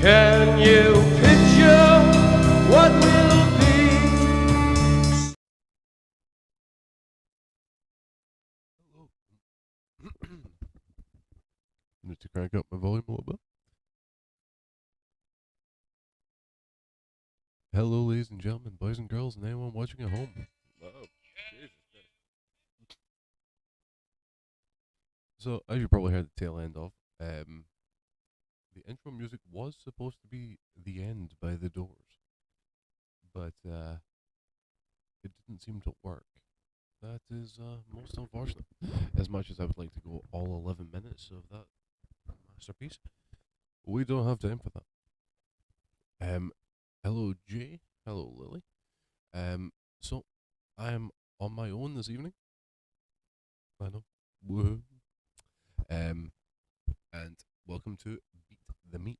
Can you picture what will be? Need to crank up my volume a little bit. Hello, ladies and gentlemen, boys and girls, and anyone watching at home. Oh, Jesus Christ. So, as you probably heard the tail end of, the intro music was supposed to be The End by The Doors, but it didn't seem to work. That is most unfortunate. As much as I would like to go all 11 minutes of that masterpiece, we don't have time for that. Hello Jay, hello Lily. So I am on my own this evening. I know. Woohoo. And welcome to Beat the Meat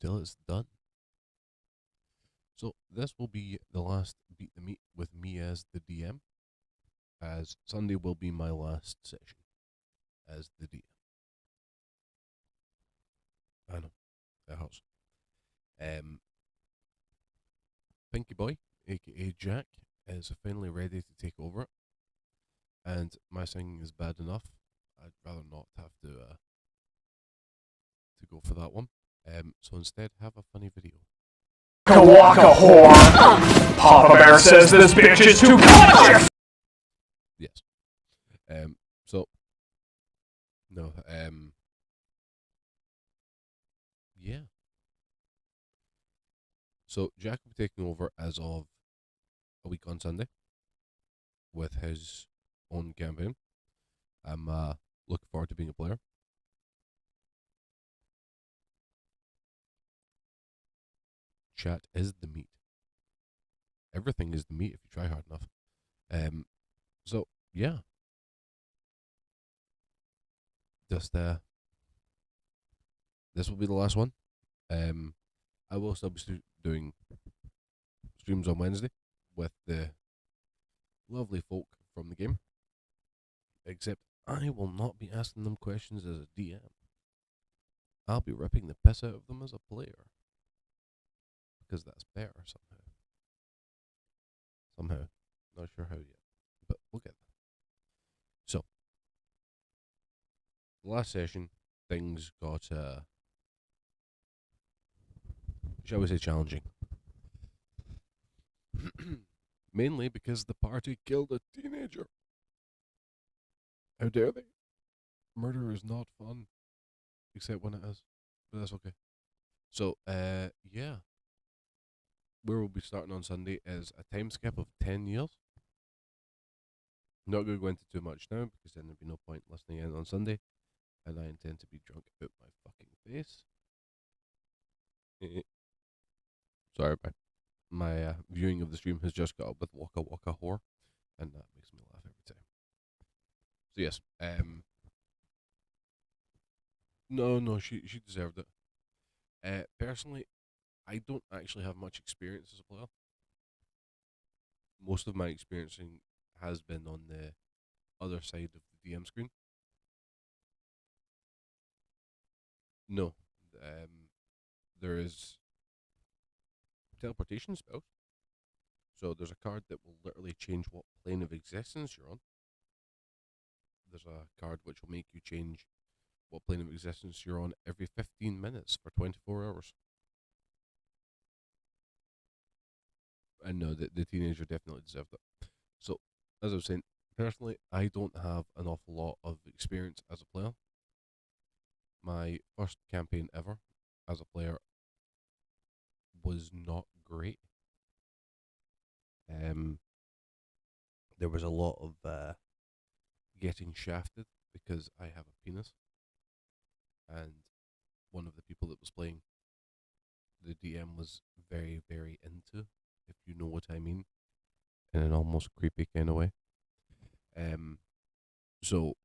till it's done. So this will be the last Beat the Meat with me as the DM, as Sunday will be my last session as the DM. I know, that helps. Pinky Boy, aka Jack, is finally ready to take over it, and my singing is bad enough. I'd rather not have to go for that one. So instead, have a funny video. Waka whore. Papa Bear says this bitch is too gorgeous. Yes. So no. Yeah. So Jack will be taking over as of a week on Sunday with his own campaign. I'm looking forward to being a player. Chat is the meat. Everything is the meat if you try hard enough. So yeah. Just this will be the last one. I will still be doing streams on Wednesday with the lovely folk from the game. Except I will not be asking them questions as a DM. I'll be ripping the piss out of them as a player. Because that's better somehow. Somehow. Not sure how yet. But we'll get there. So, the last session, things got, shall we say, challenging. Mainly because the party killed a teenager. How dare they? Murder is not fun. Except when it is. But that's okay. So, yeah. Where we'll be starting on Sunday is a time skip of 10 years. Not going to go into too much now, because then there'd be no point listening in on Sunday. And I intend to be drunk out my fucking face. Sorry, my viewing of the stream has just got up with Waka Waka Whore, and that makes me laugh every time. So yes, no, she deserved it. Personally, I don't actually have much experience as a player. Most of my experiencing has been on the other side of the DM screen. No, there is teleportation spells. So there's a card that will literally change what plane of existence you're on. There's a card which will make you change what plane of existence you're on every 15 minutes for 24 hours. And no, the teenager definitely deserved it. So, as I was saying, personally, I don't have an awful lot of experience as a player. My first campaign ever as a player was not great. There was a lot of getting shafted because I have a penis. And one of the people that was playing, the DM was very, very into, if you know what I mean, in an almost creepy kind of way. So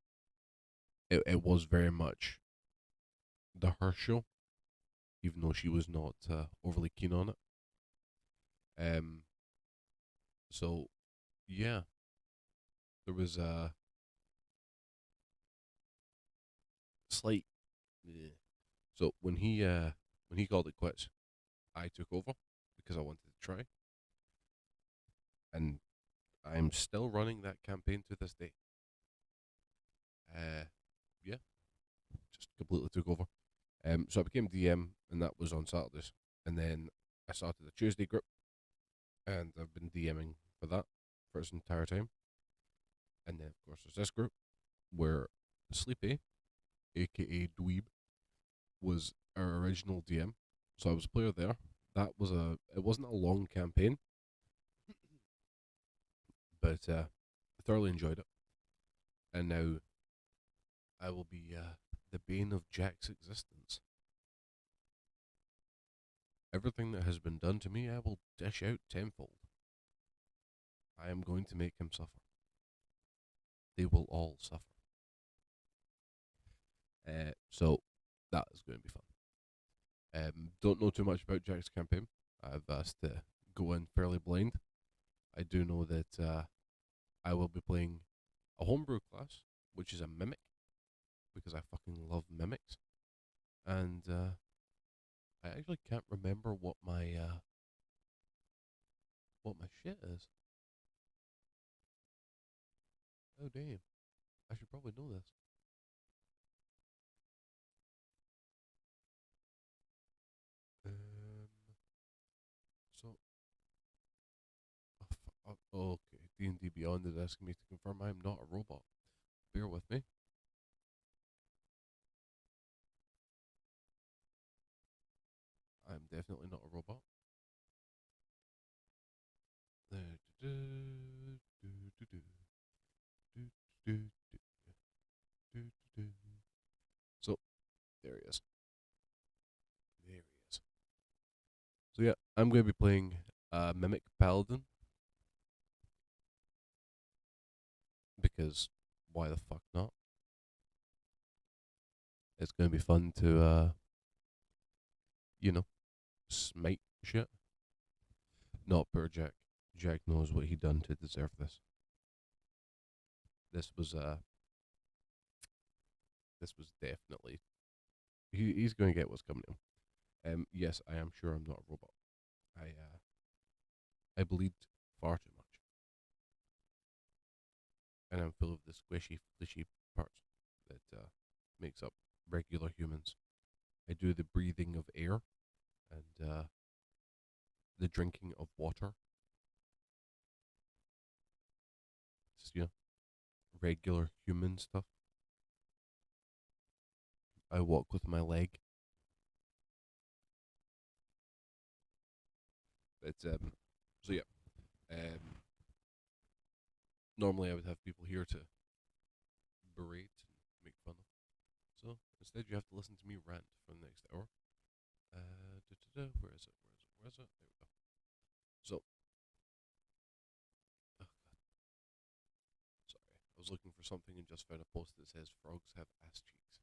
it was very much the her show, even though she was not overly keen on it. So yeah, there was a slight. So when he when he called it quits, I took over because I wanted to try, and I'm still running that campaign to this day. Yeah, just completely took over. So I became DM, and that was on Saturdays, and then I started a Tuesday group, and I've been DMing for that for its entire time. And then, of course, there's this group where Sleepy, aka Dweeb, was our original DM. So I was a player there. It wasn't a long campaign, but I thoroughly enjoyed it. And now I will be the bane of Jack's existence. Everything that has been done to me, I will dish out tenfold. I am going to make him suffer. They will all suffer. So that is going to be fun. Don't know too much about Jack's campaign. I've asked to go in fairly blind. I do know that I will be playing a homebrew class, which is a mimic, because I fucking love mimics. And I actually can't remember what my shit is. Oh damn! I should probably know this. So, okay, D&D Beyond is asking me to confirm I am not a robot. Bear with me. I'm definitely not a robot. So, there he is. There he is. So yeah, I'm going to be playing Mimic Paladin. Because why the fuck not? It's going to be fun to, smite shit. Not poor Jack. Jack knows what he done to deserve this. This was definitely. He's going to get what's coming to him. Yes, I am sure I'm not a robot. I bleed far too much, and I'm full of the squishy, fleshy parts that makes up regular humans. I do the breathing of air and the drinking of water. Just, regular human stuff. I walk with my leg. But so yeah. Normally I would have people here to berate and make fun of. So instead you have to listen to me rant for the next hour. Where is it? There we go. So, oh god, sorry. I was looking for something and just found a post that says frogs have ass cheeks.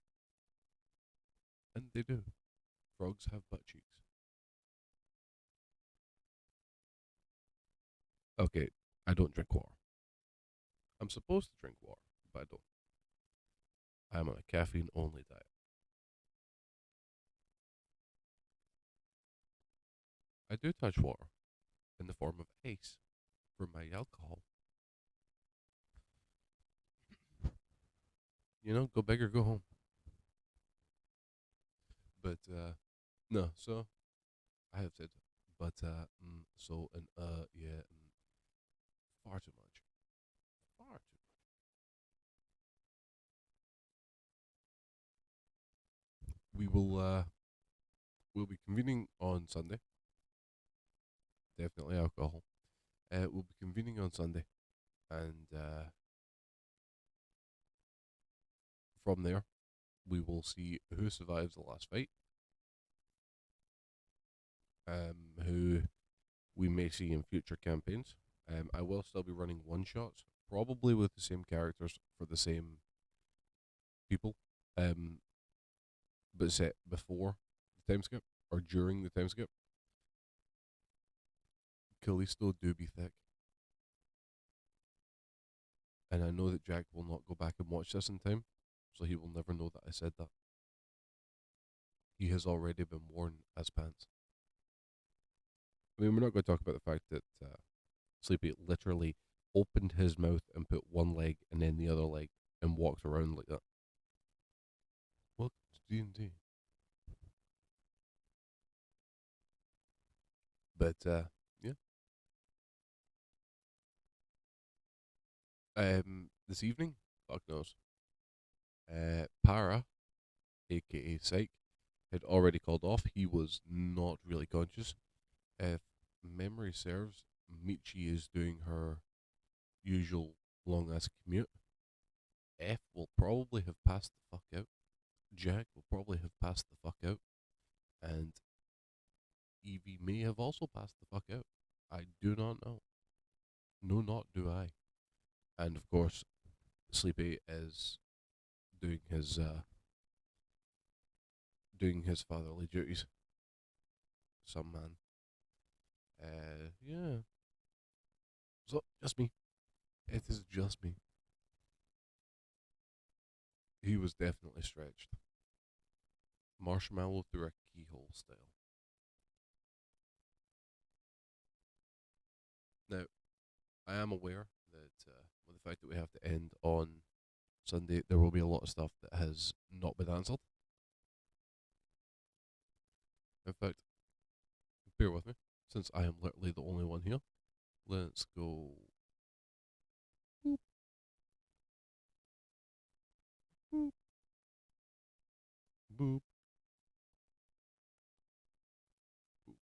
And they do. Frogs have butt cheeks. Okay, I don't drink water. I'm supposed to drink water, but I don't. I'm on a caffeine-only diet. I do touch water in the form of ice for my alcohol. Go big or go home. But no, so I have said, but so and yeah, far too much, far too much. We'll be convening on Sunday. Definitely alcohol. We'll be convening on Sunday, and from there, we will see who survives the last fight. Who we may see in future campaigns. I will still be running one shots, probably with the same characters for the same people. But set before the time skip or during the time skip. Callisto do be thick. And I know that Jack will not go back and watch this in time, so he will never know that I said that. he has already been worn as pants. I mean, we're not going to talk about the fact that Sleepy literally opened his mouth and put one leg and then the other leg and walked around like that. Welcome to D&D. But yeah. This evening, fuck knows. Para, aka Psych, had already called off. He was not really conscious. If memory serves, Michi is doing her usual long ass commute. F will probably have passed the fuck out. Jack will probably have passed the fuck out. And Evie may have also passed the fuck out. I do not know. No, not do I. And of course, Sleepy is doing his fatherly duties. Some man. Yeah. So just me. It is just me. He was definitely stretched. Marshmallow through a keyhole style. Now, I am aware that with the fact that we have to end on Sunday, there will be a lot of stuff that has not been answered. In fact, bear with me, since I am literally the only one here. Let's go. Boop. Boop. Boop. Boop.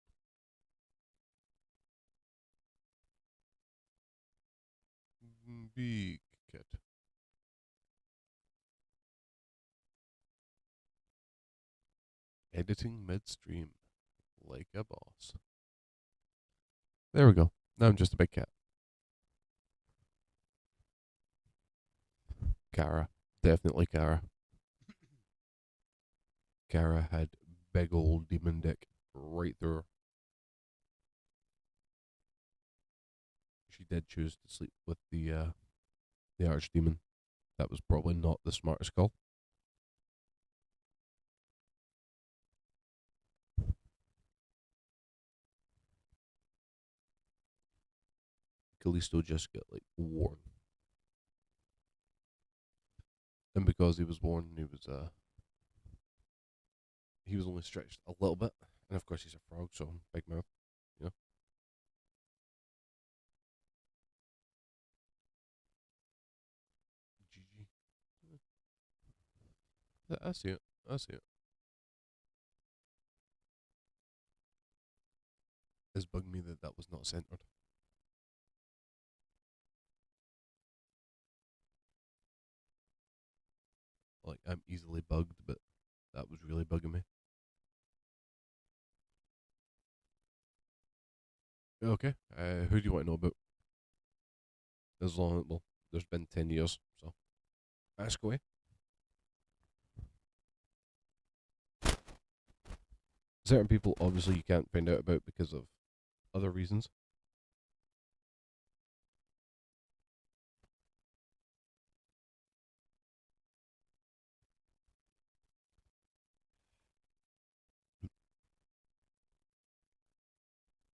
Big cat. Editing midstream, like a boss. There we go. Now I'm just a big cat. Kara. Definitely Kara. Kara had big old demon dick right through her. She did choose to sleep with the archdemon. That was probably not the smartest call. Callisto just got like worn. And because he was worn, he was only stretched a little bit. And of course he's a frog, so big mouth, you know. GG. I see it. I see it. It's bugged me that was not centered. Like, I'm easily bugged, but that was really bugging me. Okay, who do you want to know about? As long, well, there's been 10 years, so ask away. Certain people, obviously, you can't find out about because of other reasons.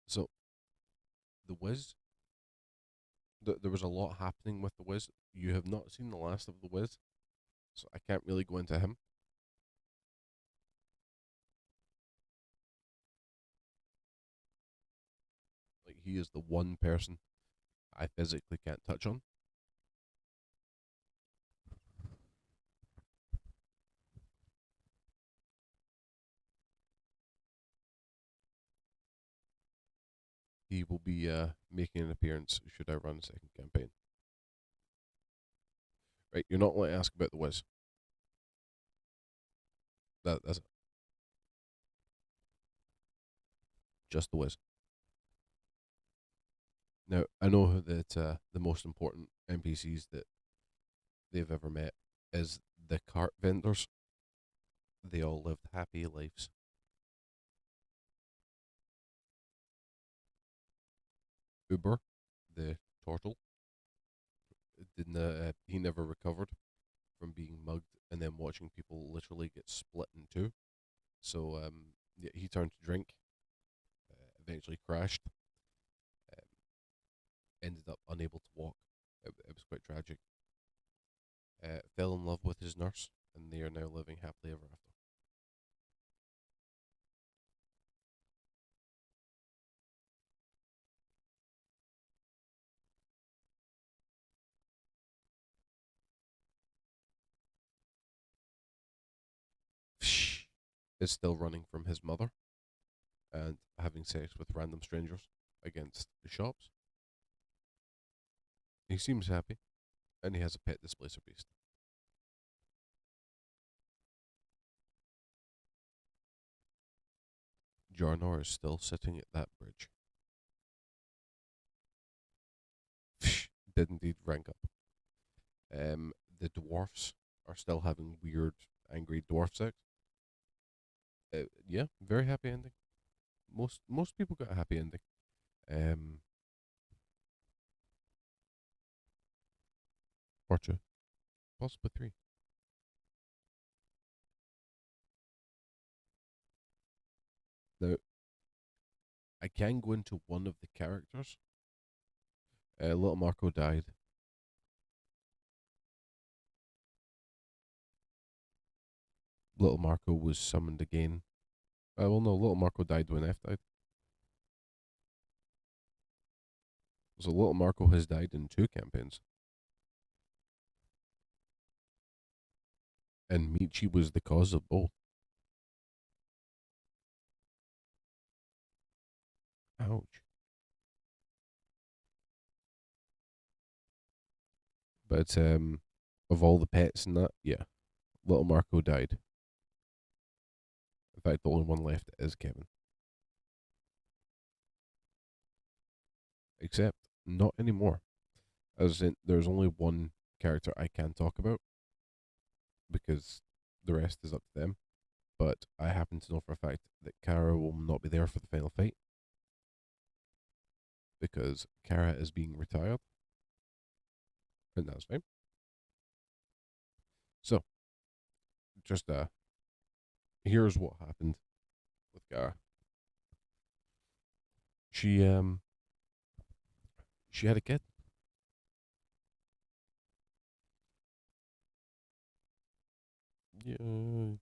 So, the Wiz, there was a lot happening with the Wiz. You have not seen the last of the Wiz, so I can't really go into him. Like, he is the one person I physically can't touch on. He will be making an appearance should I run a second campaign. Right, you're not allowed to ask about the Wiz. That's it. Just the Wiz. Now, I know that the most important NPCs that they've ever met is the cart vendors. They all lived happy lives. Uber, the turtle, didn't he never recovered from being mugged and then watching people literally get split in two. So yeah, he turned to drink, eventually crashed, um, ended up unable to walk. It was quite tragic. Fell in love with his nurse, and they are now living happily ever after. Is still running from his mother and having sex with random strangers against the shops. He seems happy, and he has a pet displacer beast. Jarnor is still sitting at that bridge. Did indeed rank up. The dwarfs are still having weird, angry dwarf sex. Yeah, very happy ending. Most people got a happy ending. Um, or two, possibly three. Now, I can go into one of the characters. Little Marco died. Little Marco was summoned again. Well, no, Little Marco died when F died. So Little Marco has died in 2 campaigns. And Michi was the cause of both. Ouch. But of all the pets and that, yeah, Little Marco died. In fact, the only one left is Kevin. Except, not anymore. As in, there's only one character I can talk about because the rest is up to them. But I happen to know for a fact that Kara will not be there for the final fight because Kara is being retired, and that's fine. So, just here's what happened with Kara. She had a kid. Yeah.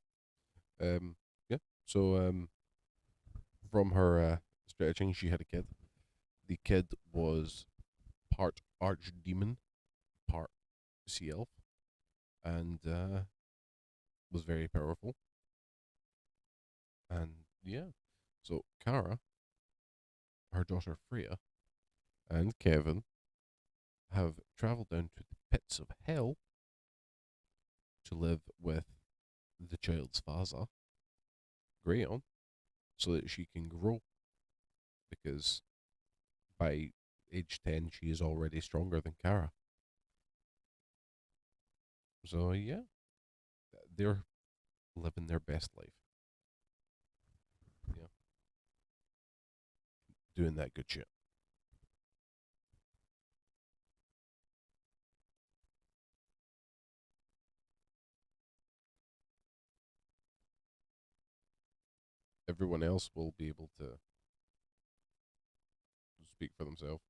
Yeah. So from her stretching, she had a kid. The kid was part archdemon, part sea elf, and was very powerful. And yeah, so Kara, her daughter Freya, and Kevin have traveled down to the pits of hell to live with the child's father, Greyon, so that she can grow. Because by age 10, she is already stronger than Kara. So yeah, they're living their best life. Yeah, doing that good shit. Everyone else will be able to speak for themselves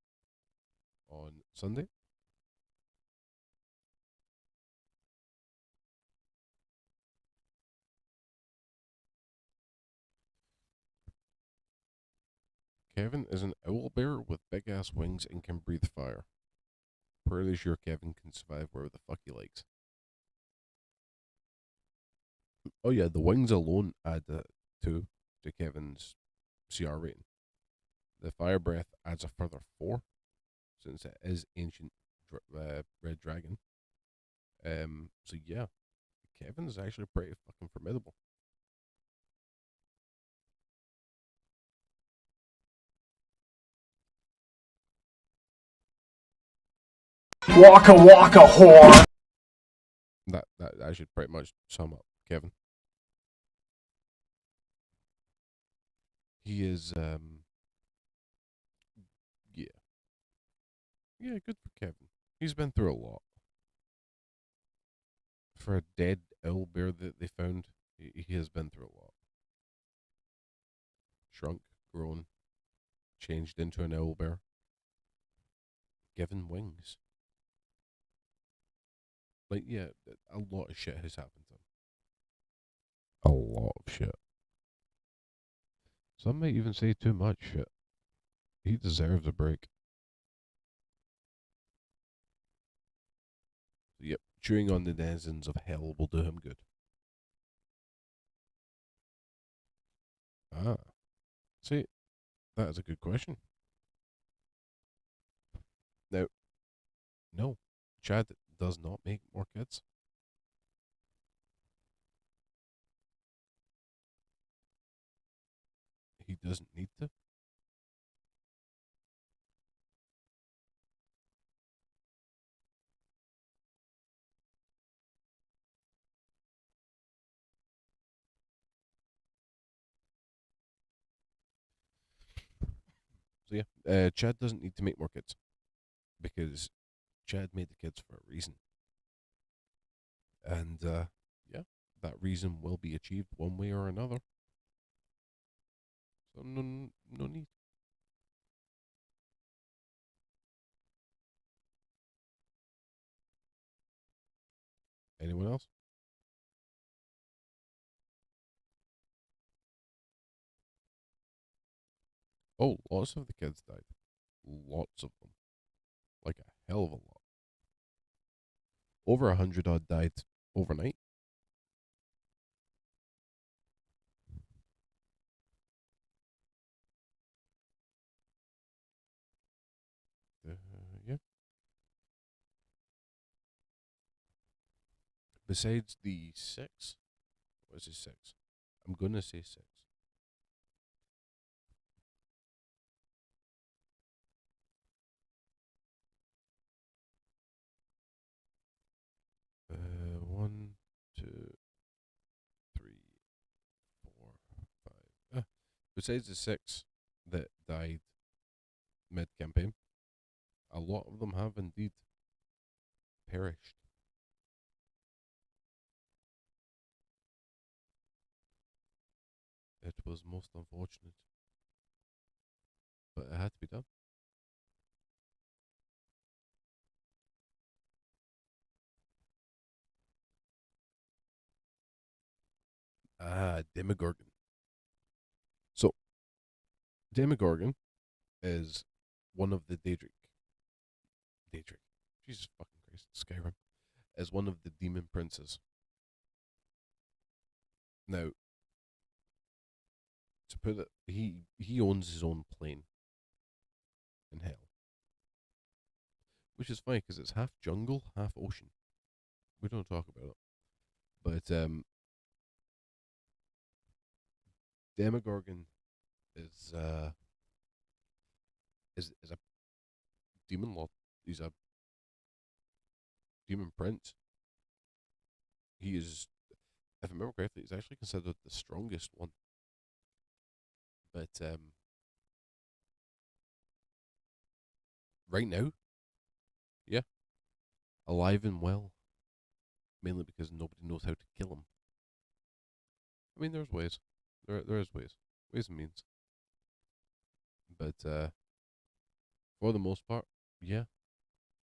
on Sunday. Kevin is an owl bear with big ass wings and can breathe fire. Pretty sure Kevin can survive wherever the fuck he likes. Oh yeah, the wings alone add 2 to Kevin's CR rating. The fire breath adds a further 4, since it is ancient red dragon. So yeah, Kevin is actually pretty fucking formidable. Waka waka whore. That should pretty much sum up Kevin. He is yeah. Yeah, good for Kevin. He's been through a lot. For a dead owl bear that they found, he has been through a lot. shrunk, grown, changed into an owlbear, given wings. Like, yeah, a lot of shit has happened to him. A lot of shit. Some might even say too much shit. He deserves a break. Yep, chewing on the denizens of hell will do him good. Ah, see, that is a good question. Now, no, Chad does not make more kids. He doesn't need to. So yeah, Chad doesn't need to make more kids because Chad made the kids for a reason, and yeah, that reason will be achieved one way or another. So no need. Anyone else? Oh, lots of the kids died. Lots of them. Like a hell of a lot. Over 100 odd died overnight. Yeah. Besides the six, what is it, six? I'm gonna say six. One, two, three, four, five. Besides the six that died mid campaign, a lot of them have indeed perished. It was most unfortunate, but it had to be done. Ah, Demogorgon. So, Demogorgon is one of the Daedric. Jesus fucking Christ, Skyrim. Is one of the demon princes. Now, to put it, he owns his own plane in hell, which is funny because it's half jungle, half ocean. We don't talk about it, but Demogorgon is is a demon lord. He's a demon prince. He is, if I remember correctly, he's actually considered the strongest one. But right now, yeah, alive and well, mainly because nobody knows how to kill him. I mean, there's ways. There is ways and means. But for the most part, yeah,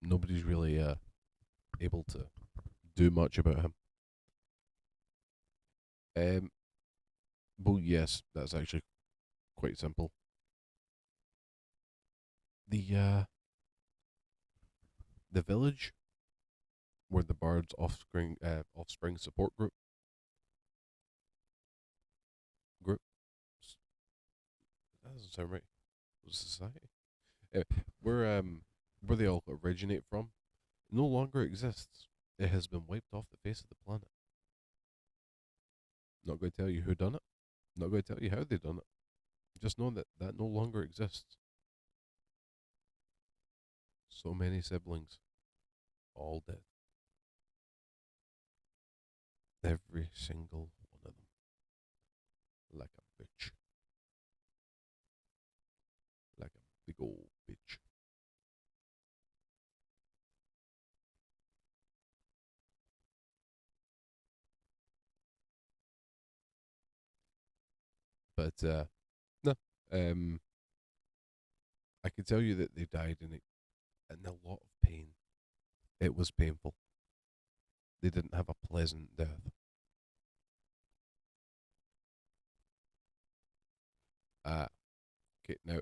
nobody's really able to do much about him. Well, yes, that's actually quite simple. The village where the Bard's offspring support group that doesn't sound right. Society. Uh, where they all originate from no longer exists. It has been wiped off the face of the planet. Not going to tell you who done it. Not going to tell you how they done it. Just know that that no longer exists. So many siblings, all dead. Every single one of them, like a bitch, like a big old bitch. But no, Um, I can tell you that they died in a lot of pain. It was painful. They didn't have a pleasant death. Okay, now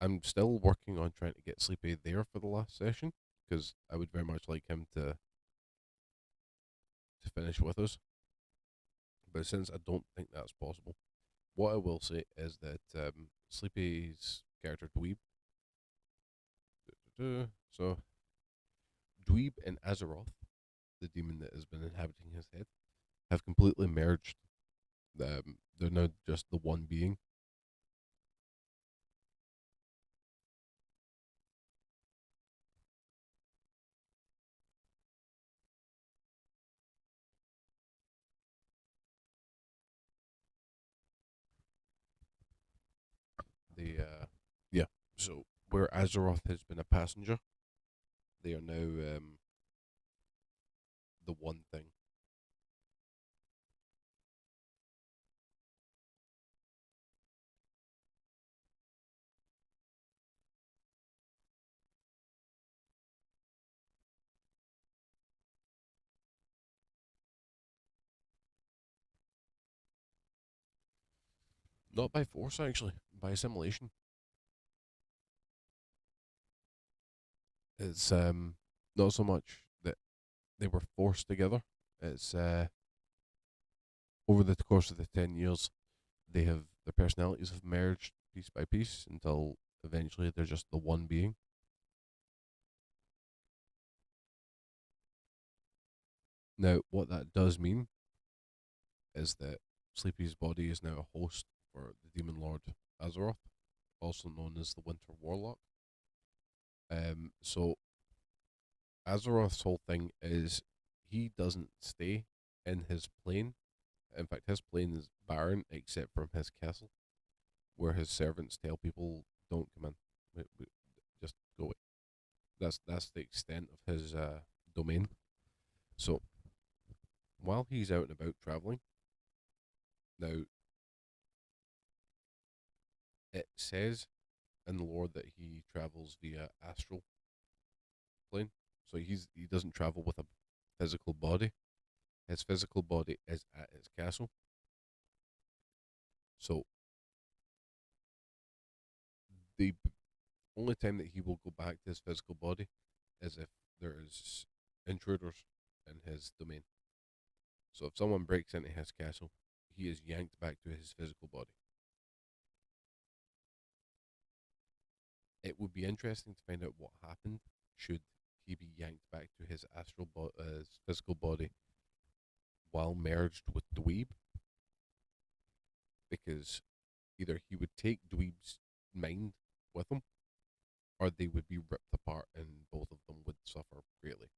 I'm still working on trying to get Sleepy there for the last session because I would very much like him to finish with us. But since I don't think that's possible, what I will say is that Sleepy's character Dweeb. So Dweeb and Azeroth, the demon that has been inhabiting his head, have completely merged. They're now just the one being. Yeah. So where Azeroth has been a passenger, they are now the one thing. Not by force, actually, by assimilation. It's not so much that they were forced together. It's over the course of the 10 years, their personalities have merged piece by piece until eventually they're just the one being. Now, what that does mean is that Sleepy's body is now a host for the Demon Lord Azeroth, also known as the Winter Warlock. So Azeroth's whole thing is he doesn't stay in his plane. In fact, his plane is barren except from his castle, where his servants tell people don't come in, just go away. That's the extent of his domain. So while he's out and about traveling, now it says in the lore that he travels via astral plane. So he doesn't travel with a physical body. His physical body is at his castle. So the only time that he will go back to his physical body is if there is intruders in his domain. So if someone breaks into his castle, he is yanked back to his physical body. It would be interesting to find out what happened should he be yanked back to his his physical body while merged with Dweeb, because either he would take Dweeb's mind with him, or they would be ripped apart and both of them would suffer greatly.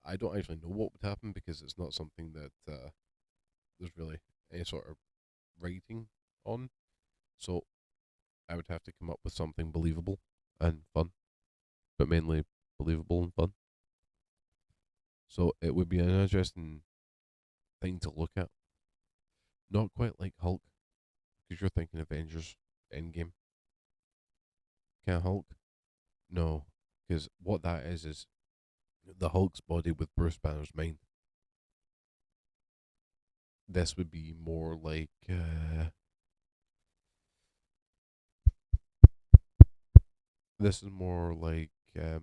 I don't actually know what would happen because it's not something that there's really any sort of writing on. So I would have to come up with something believable and fun, but mainly believable and fun. So it would be an interesting thing to look at. Not quite like Hulk, because you're thinking Avengers Endgame. Can't Hulk? No, because what that is the Hulk's body with Bruce Banner's mind. This would be more like this is more like mm,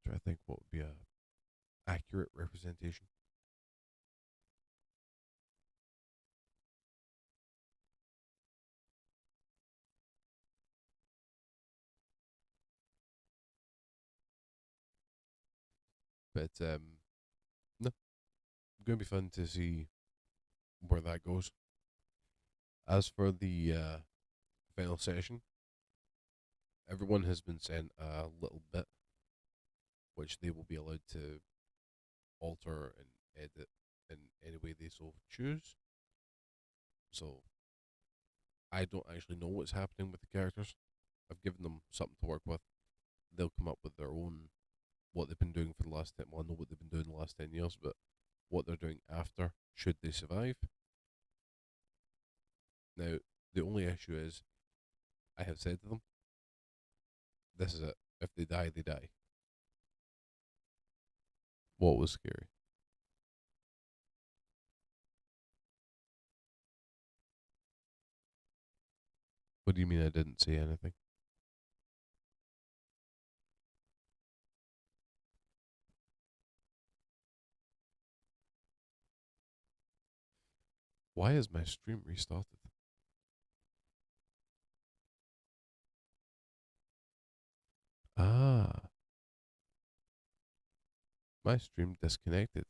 try to think what would be a accurate representation. But no, gonna be fun to see where that goes. As for the final session, everyone has been sent a little bit, which they will be allowed to alter and edit in any way they so choose. So I don't actually know what's happening with the characters. I've given them something to work with. They'll come up with their own what they've been doing for the last 10. Well, I know what they've been doing the last 10 years, but what they're doing after, should they survive. Now, the only issue is, I have said to them, this is it. If they die, they die. What was scary? What do you mean I didn't say anything? Why is my stream restarted? Ah. My stream disconnected.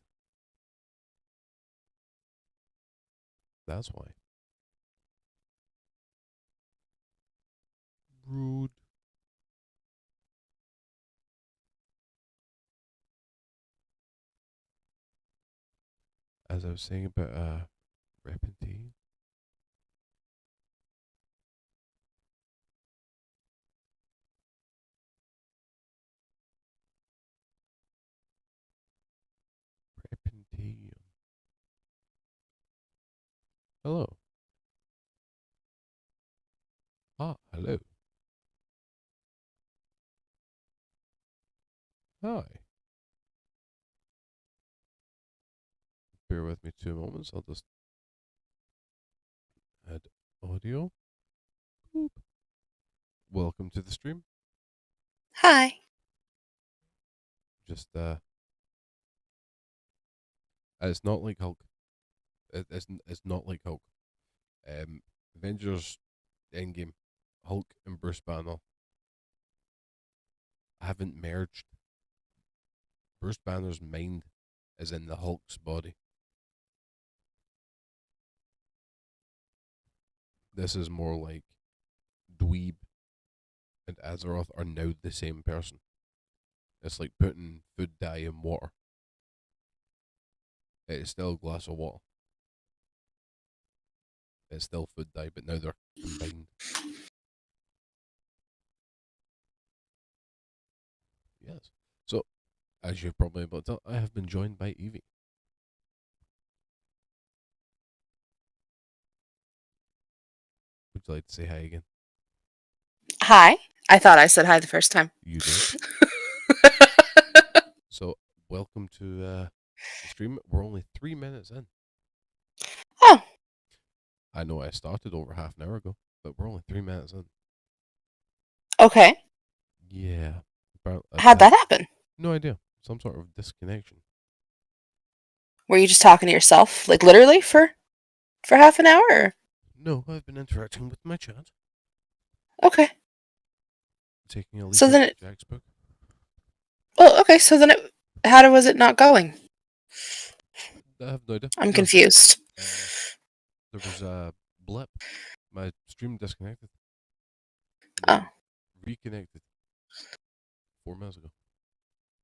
That's why. Rude. As I was saying about repenting. Repentation. Hello. Ah, hello. Hi. Bear with me 2 moments. I'll just add audio. Boop. Welcome to the stream. Hi. Just it's not like Hulk. It's not like Hulk. Avengers Endgame, Hulk and Bruce Banner haven't merged. Bruce Banner's mind is in the Hulk's body. This is more like Dweeb and Azeroth are now the same person. It's like putting food dye in water. It's still a glass of water. It's still food dye, but now they're combined. Yes. So, as you're probably able to tell, I have been joined by Evie. Would you like to say hi again? Hi. I thought I said hi the first time. You did. So, welcome to the stream. We're only 3 minutes in. Oh. I know I started over half an hour ago, but we're only 3 minutes in. Okay. Yeah. How'd that happen? No idea. Some sort of disconnection. Were you just talking to yourself, like literally for half an hour? Or? No, I've been interacting with my chat. Okay. Taking a leaf So then out of Jack's book. Well, okay. So then was it not going? I have no idea. I'm confused. There was a blip. My stream disconnected. Oh. Reconnected 4 minutes ago.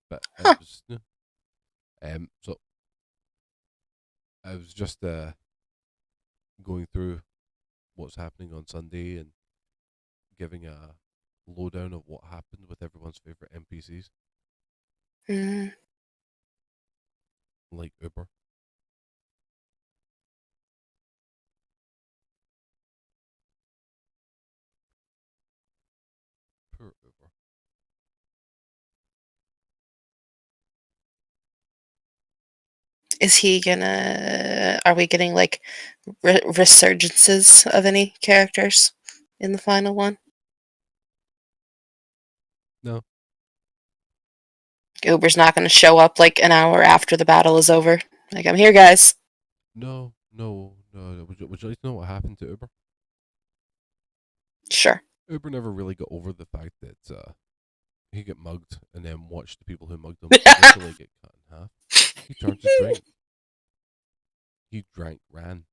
But Huh. So I was just going through what's happening on Sunday and giving a lowdown of what happened with everyone's favorite NPCs, like Uber. Poor Uber. Is he gonna? Are we getting like resurgences of any characters in the final one? No. Uber's not going to show up like an hour after the battle is over. Like, I'm here, guys. No. Would you like to know what happened to Uber? Sure. Uber never really got over the fact that he got mugged and then watched the people who mugged him literally get cut in half. He turned to drink. He drank, ran.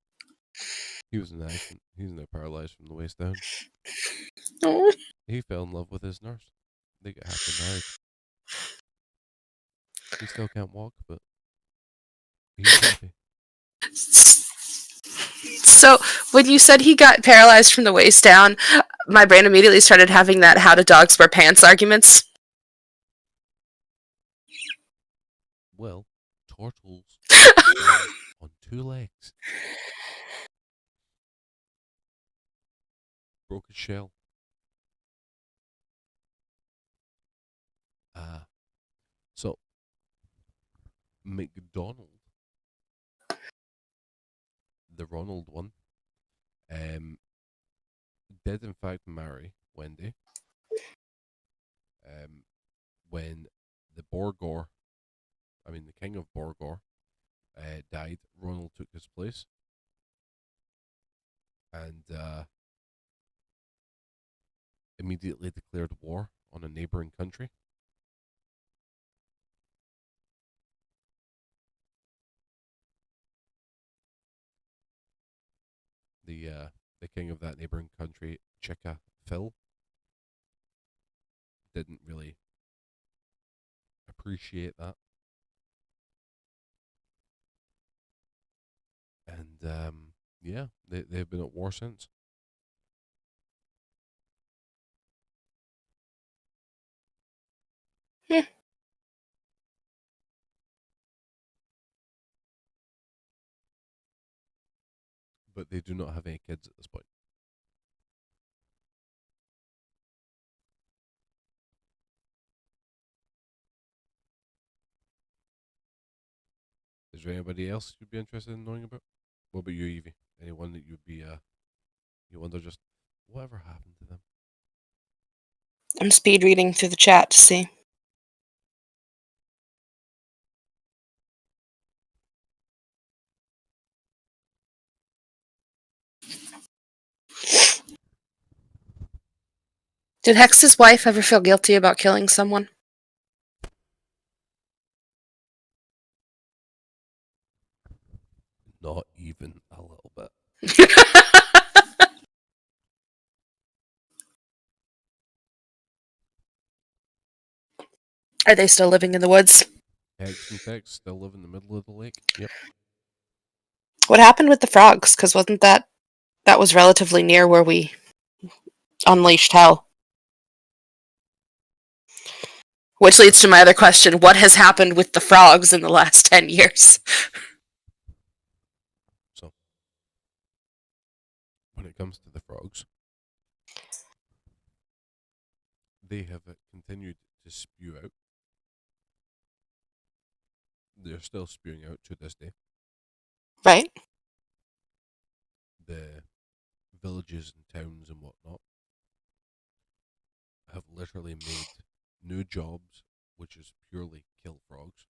He was in an accident. He's now paralyzed from the waist down. Oh. He fell in love with his nurse. They got happily married. He still can't walk, but he's happy. So, when you said he got paralyzed from the waist down, my brain immediately started having that how do dogs wear pants arguments. turtles stand on two legs. Broke his shell. So McDonald, the Ronald one, did in fact marry Wendy. When the king of Borgor, died, Ronald took his place, and immediately declared war on a neighboring country. The king of that neighboring country, Chicka Phil, didn't really appreciate that, and yeah, they've been at war since. Hmm. But they do not have any kids at this point. Is there anybody else you'd be interested in knowing about? What about you, Evie? Anyone that you'd be, you wonder just whatever happened to them? I'm speed reading through the chat to see. Did Hex's wife ever feel guilty about killing someone? Not even a little bit. Are they still living in the woods? Hex and Fex still live in the middle of the lake. Yep. What happened with the frogs? Because wasn't that was relatively near where we unleashed hell? Which leads to my other question: what has happened with the frogs in the last 10 years? So, when it comes to the frogs, they have continued to spew out. They're still spewing out to this day. Right? The villages and towns and whatnot have literally made new jobs, which is purely kill frogs.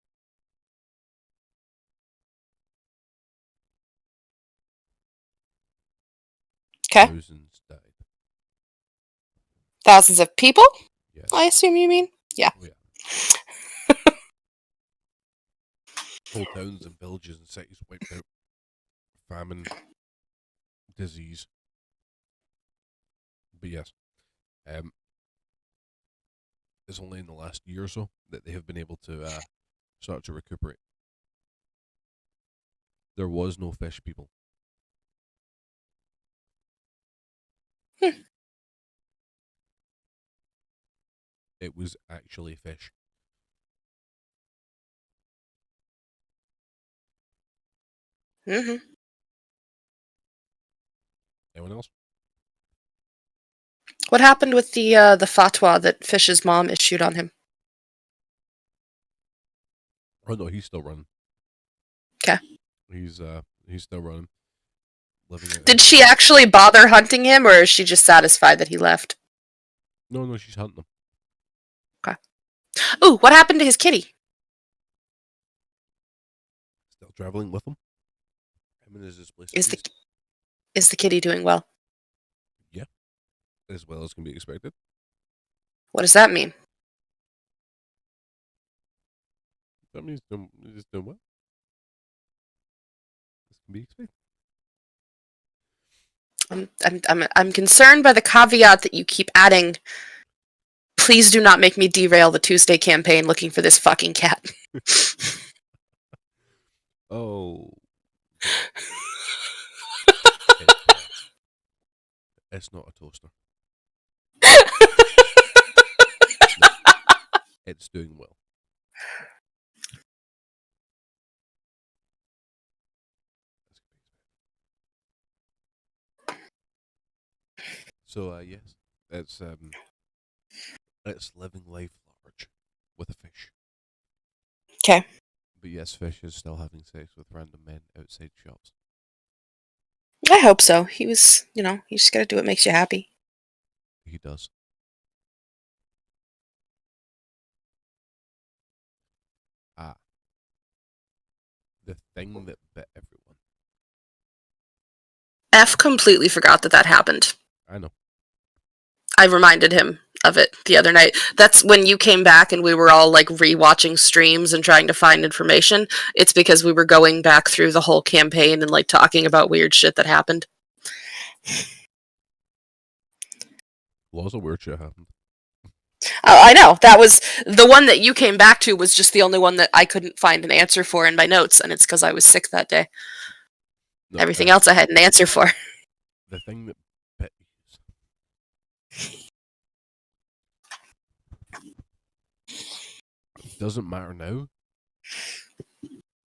Okay. Thousands died. Thousands of people? Yes. I assume you mean? Yeah. Oh, yeah. Whole towns and villages and cities wiped out. Famine, disease. But yes, it's only in the last year or so that they have been able to start to recuperate. There was no fish people. It was actually fish. Mm-hmm. Anyone else? What happened with the fatwa that Fish's mom issued on him? Oh no, he's still running. Okay. He's still running. Living out. Did she actually bother hunting him, or is she just satisfied that he left? No, she's hunting him. Okay. Ooh, what happened to his kitty? Still traveling with him. Him and his displaced Is kitties. the kitty doing well? Yeah, as well as can be expected. What does that mean? That means he's doing well. This can be expected. I'm concerned by the caveat that you keep adding. Please do not make me derail the Tuesday campaign looking for this fucking cat. Oh. It's not a toaster. No, it's doing well. So yes, it's living life large with a fish. Okay. But yes, fish is still having sex with random men outside shops. I hope so. He was, you just gotta do what makes you happy. He does. Ah, the thing that bit everyone. F completely forgot that happened. I know. I reminded him of it the other night. That's when you came back and we were all like rewatching streams and trying to find information. It's because we were going back through the whole campaign and like talking about weird shit that happened. Lots of weird shit happened. I know. That was the one that you came back to was just the only one that I couldn't find an answer for in my notes, and it's because I was sick that day. No, Everything else I had an answer for. The thing that bit you doesn't matter now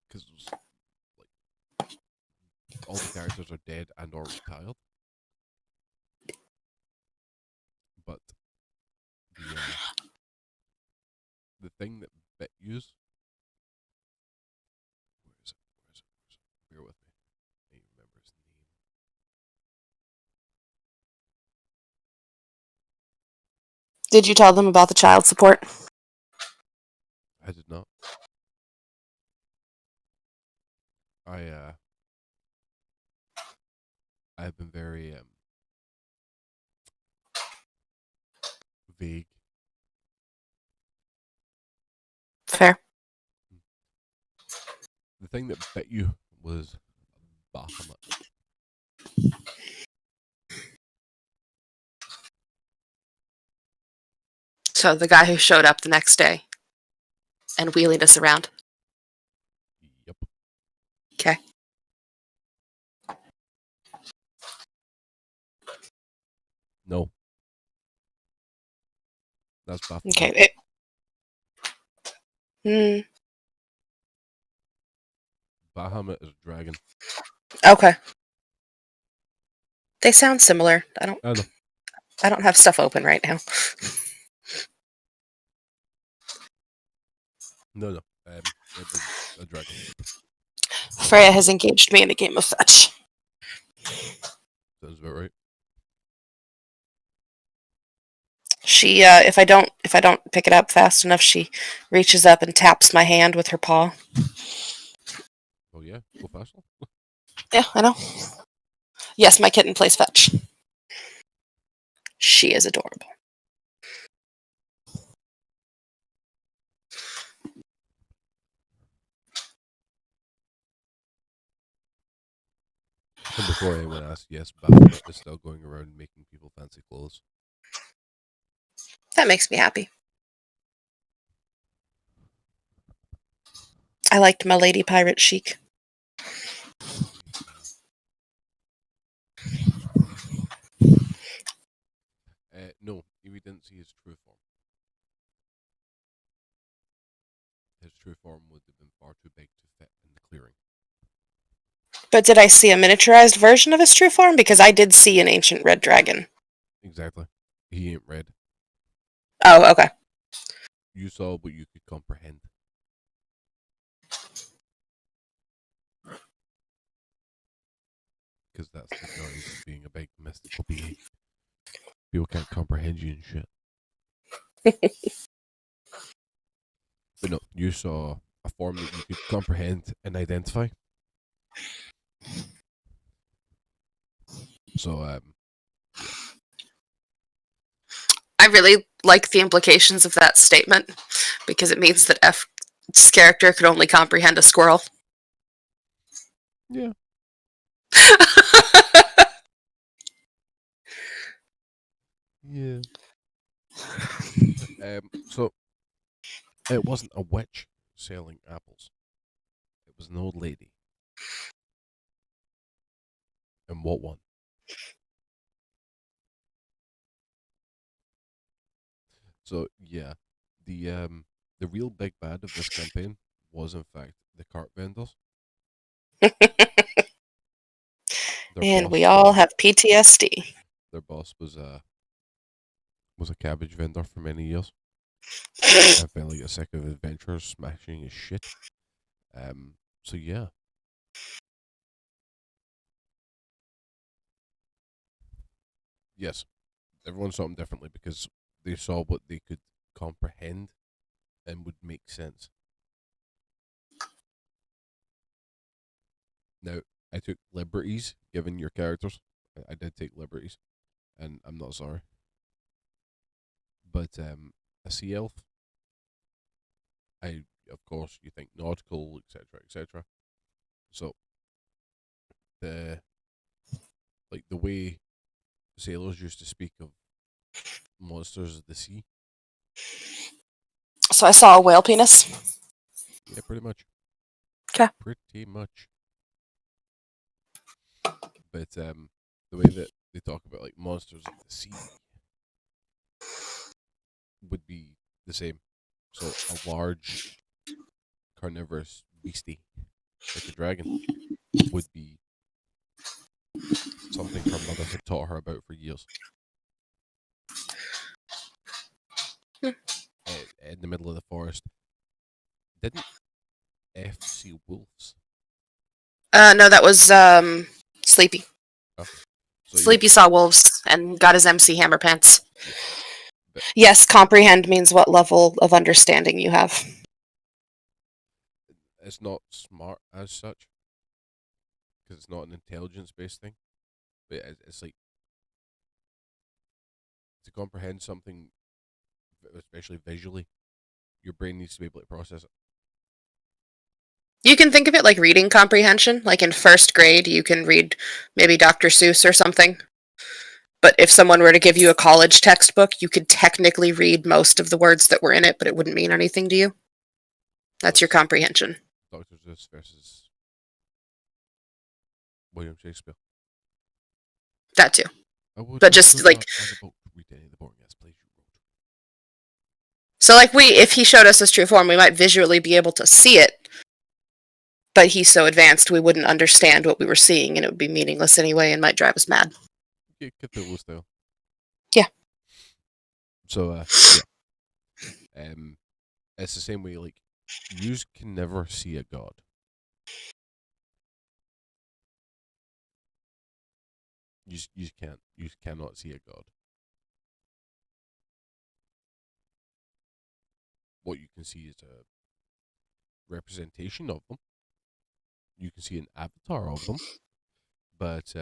because like all the characters are dead and or retired. But the thing that bit yous. Where is it? Bear with me. I don't remember his name. Did you tell them about the child support? I did not. I've been very vague. Fair. The thing that bit you was Bahamut. So the guy who showed up the next day and wheelied us around. Yep. Okay. No. That's Bahamut. Okay. Bahamut is a dragon. Okay. They sound similar. I know. I don't have stuff open right now. No. It was a dragon. Freya has engaged me in a game of fetch. Sounds about right. She, if I don't pick it up fast enough, she reaches up and taps my hand with her paw. Oh yeah, go faster. Yeah, I know. Yes, my kitten plays fetch. She is adorable. And before anyone asks, yes, Bahamut is still going around making people fancy clothes. That makes me happy. I liked my lady pirate chic. No, we didn't see his true form. His true form would have been far too big to fit in the clearing. But did I see a miniaturized version of his true form? Because I did see an ancient red dragon. Exactly. He ain't red. Oh, okay. You saw what you could comprehend. Because that's the joy of being a big mystical being. People can't comprehend you and shit. But no, you saw a form that you could comprehend and identify. So, I really like the implications of that statement because it means that F's character could only comprehend a squirrel. Yeah. Yeah. So it wasn't a witch selling apples. It was an old lady. And what one? So yeah, the real big bad of this campaign was in fact the cart vendors. And we all have PTSD. their boss was a cabbage vendor for many years. I finally got sick of adventurers smashing his shit. So yeah. Yes, everyone saw him differently because they saw what they could comprehend and would make sense. Now, I took liberties given your characters. I did take liberties, and I'm not sorry. But a sea elf, of course you think nautical, etc., etc. So the way sailors used to speak of monsters of the sea. So I saw a whale penis. Yeah, pretty much. 'Kay. Pretty much. But the way that they talk about like monsters of the sea would be the same. So a large carnivorous beastie, like a dragon, would be something her mother had taught her about for years. In the middle of the forest. Didn't F see wolves? No, that was Sleepy. Okay. So Sleepy saw wolves and got his MC Hammer pants. yeah. But Yes, comprehend means what level of understanding you have. it's not smart as such because it's not an intelligence-based thing. But it's like to comprehend something, especially visually, your brain needs to be able to process it. You can think of it like reading comprehension. Like in first grade, you can read maybe Dr. Seuss or something. But if someone were to give you a college textbook, you could technically read most of the words that were in it, but it wouldn't mean anything to you. That's your comprehension. Dr. Seuss versus William Shakespeare. That too. But But just like, read any of the boring ass plays you wrote. so like if he showed us his true form, we might visually be able to see it. But he's so advanced, we wouldn't understand what we were seeing, and it would be meaningless anyway, and might drive us mad. Yeah, Cthulhu style. Yeah. So yeah. It's the same way. Like, you can never see a god. You can't. You cannot see a god. What you can see is a representation of them. You can see an avatar of them, but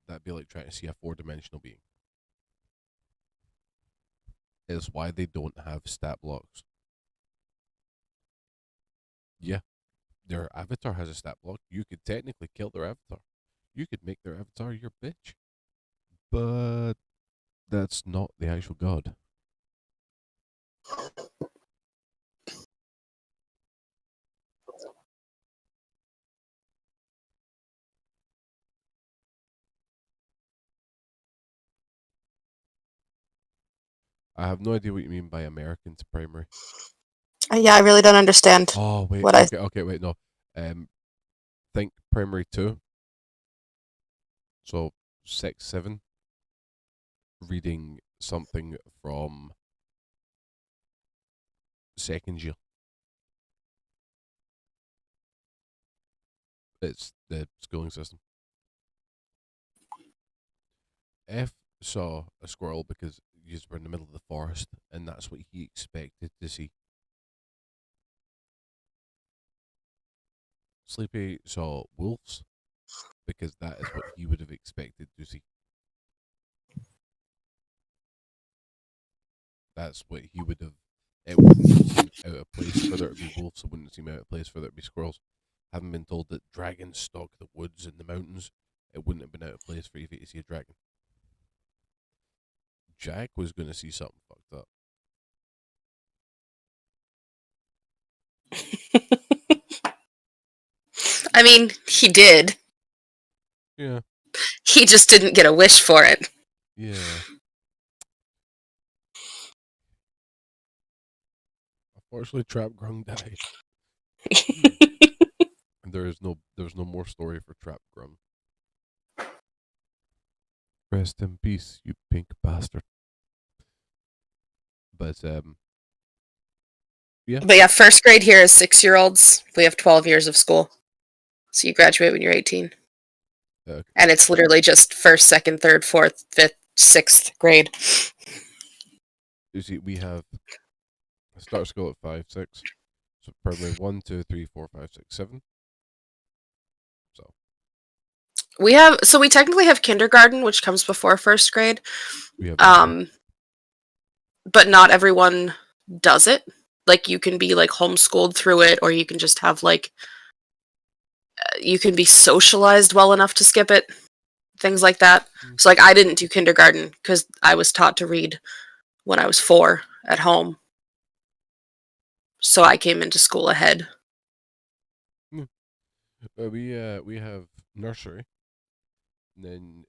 that'd be like trying to see a four-dimensional being. It's why they don't have stat blocks. Yeah, their avatar has a stat block. You could technically kill their avatar. You could make their avatar your bitch. But that's not the actual god. I have no idea what you mean by American to primary. Yeah, I really don't understand. Oh wait, what okay, wait, no. Think primary 2. So 6, 7. Reading something from second year. It's the schooling system. F saw a squirrel because you were in the middle of the forest, and that's what he expected to see. Sleepy saw wolves because that is what he would have expected to see. That's what he would have. It wouldn't seem out of place for there to be wolves. It wouldn't seem out of place for there to be squirrels. Having been told that dragons stalk the woods and the mountains, it wouldn't have been out of place for Evie to see a dragon. Jack was going to see something fucked up. I mean, he did. Yeah. He just didn't get a wish for it. Yeah. Unfortunately, Trap Grung died. And there's no more story for Trap Grung. Rest in peace, you pink bastard. But yeah. But yeah, first grade here is 6-year-olds. We have 12 years of school. So you graduate when you're 18. Okay. And it's literally just first, second, third, fourth, fifth, sixth grade. You see, we have start school at 5, 6. So primary 1, 2, 3, 4, 5, 6, 7. So We technically have kindergarten, which comes before first grade. we have But not everyone does it. Like you can be like homeschooled through it, or you can just have like you can be socialized well enough to skip it. Things like that. So like I didn't do kindergarten because I was taught to read when I was 4 at home. So I came into school ahead. we have nursery, and then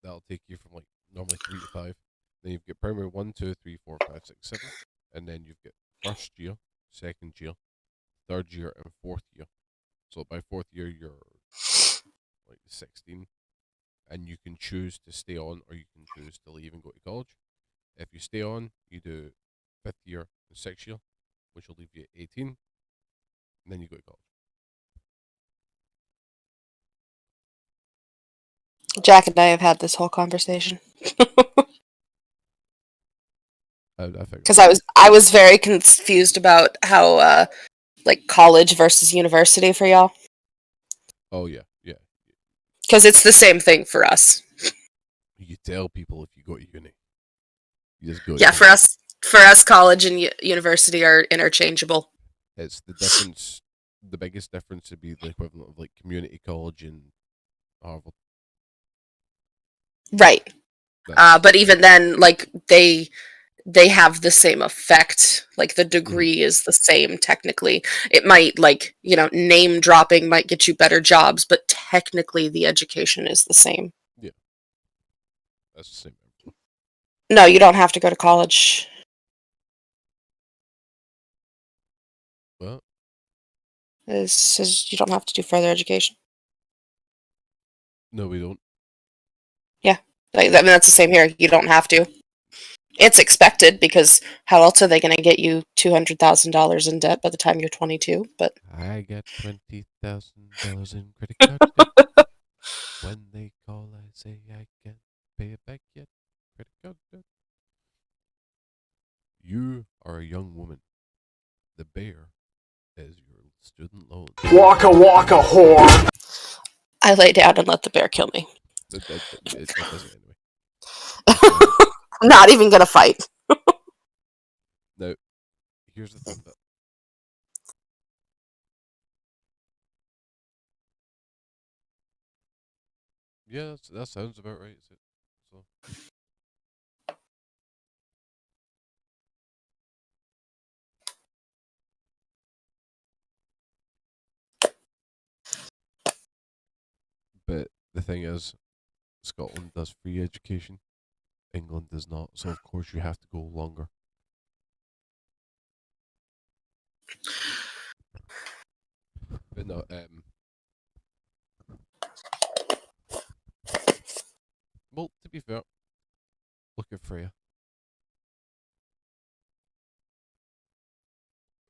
that'll take you from like normally 3 to 5. Then you've got primary 1, 2, 3, 4, 5, 6, 7, and then you've got first year, second year, third year, and fourth year. So by fourth year you're like 16, and you can choose to stay on or you can choose to leave and go to college. If you stay on, you do fifth year and sixth year, which will leave you at 18, and then you go to college. Jack and I have had this whole conversation I think because I was very confused about how like college versus university for y'all, oh yeah. because it's the same thing for us. You tell people if you go to uni. You just go to Yeah, uni. for us, college and university are interchangeable. It's the difference. The biggest difference would be the equivalent of like community college in Harvard. Right. That's- But even then, like they have the same effect. Like the degree is the same technically. It might like, name dropping might get you better jobs, but technically the education is the same. yeah, that's the same. No, you don't have to go to college. Well, It says you don't have to do further education. no, we don't. Yeah. Like, I mean, that's the same here. You don't have to. It's expected because how else are they going to get you $200,000 in debt by the time you're 22? But I got $20,000 in credit card debt. When they call, I say I can't pay it back yet. Credit card debt. You are a young woman. The bear is your student loan. Waka waka whore. I lay down and let the bear kill me. It does it anyway. I'm not even going to fight. Now, here's the thing. Yeah, that sounds about right. So. But the thing is, Scotland does free education. England does not. So of course you have to go longer. But no, well, to be fair, look at Freya.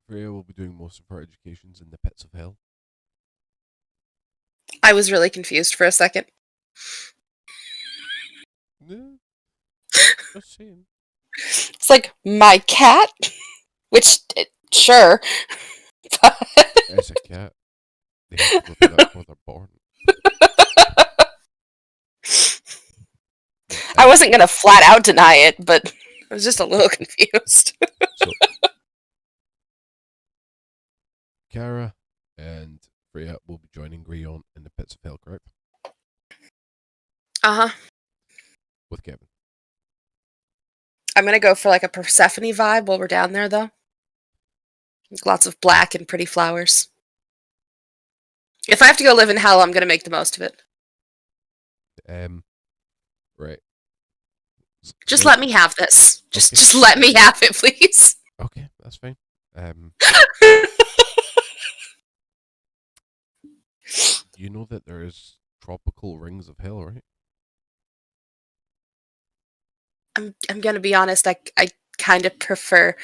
Freya will be doing most of her educations in the pits of hell. I was really confused for a second. Yeah, just saying. It's like, my cat? Which, sure. As a cat, they have to go through that before they're born. I wasn't going to flat out deny it, but I was just a little confused. So, Kara and Freya will be joining Grion in the pits of hell, correct? Uh-huh. With Kevin. I'm going to go for like a Persephone vibe while we're down there, though. Lots of black and pretty flowers. If I have to go live in hell, I'm going to make the most of it. Right. Just let me have this. Okay. Just let me have it, please. Okay, that's fine. You know that there is tropical rings of hell, right? I'm gonna be honest. I kind of prefer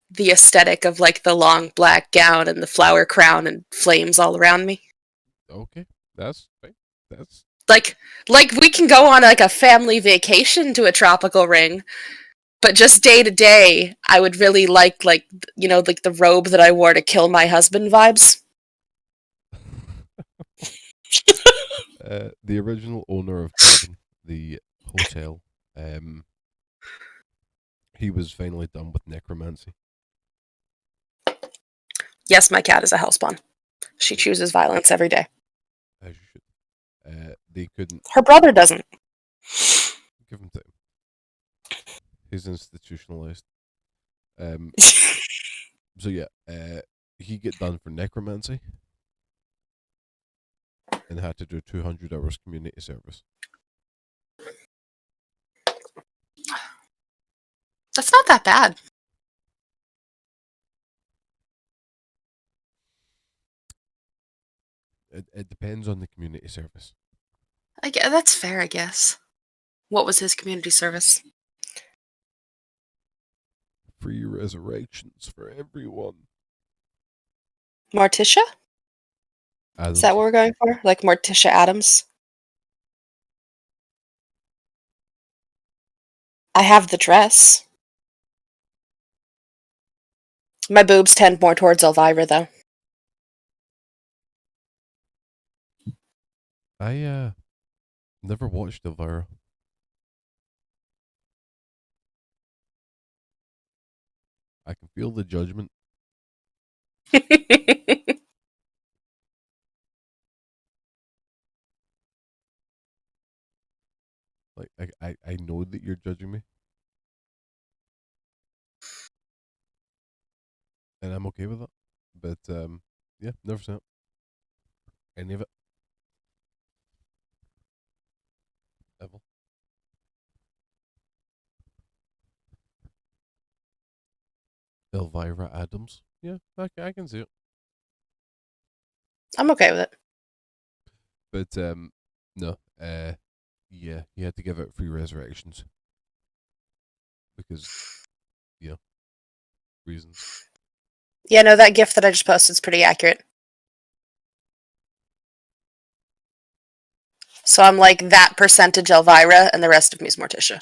the aesthetic of like the long black gown and the flower crown and flames all around me. Okay, that's fine. That's Like like we can go on like a family vacation to a tropical ring, but just day to day, I would really like like the robe that I wore to kill my husband vibes. the original owner of Cabin, the hotel. He was finally done with necromancy. Yes, my cat is a hellspawn. She chooses violence every day. As you should. They couldn't Her brother doesn't. give him time. He's institutionalized. Um, so yeah, he get done for necromancy and had to do 200 hours community service. That's not that bad. It depends on the community service. That's fair, I guess. What was his community service? Free resurrections for everyone. Morticia? Adams. Is that what we're going for? Like Morticia Adams? I have the dress. My boobs tend more towards Elvira, though. I never watched Elvira. I can feel the judgment. Like I know that you're judging me. And I'm okay with that. But yeah, never seen it. Any of it. Ever. Elvira Adams. Yeah, I can see it. I'm okay with it. But no, yeah, he had to give out free resurrections because reasons. Yeah, no, that gift that I just posted is pretty accurate. So I'm like that percentage Elvira, and the rest of me is Morticia.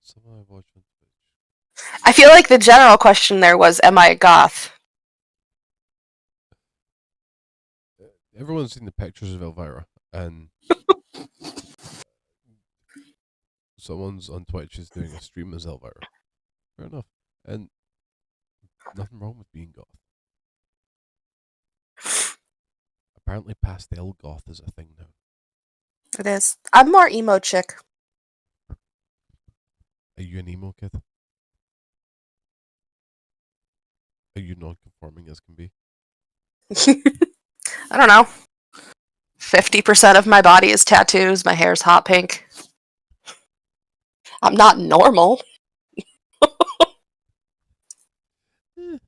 Someone I watch on Twitch. I feel like the general question there was, am I a goth? Everyone's seen the pictures of Elvira, and someone's on Twitch is doing a stream as Elvira. Fair enough, and nothing wrong with being goth. Apparently, pastel goth is a thing now. It is. I'm more emo chick. Are you an emo kid? Are you non-conforming as can be? I don't know. 50% of my body is tattoos. My hair's hot pink. I'm not normal. It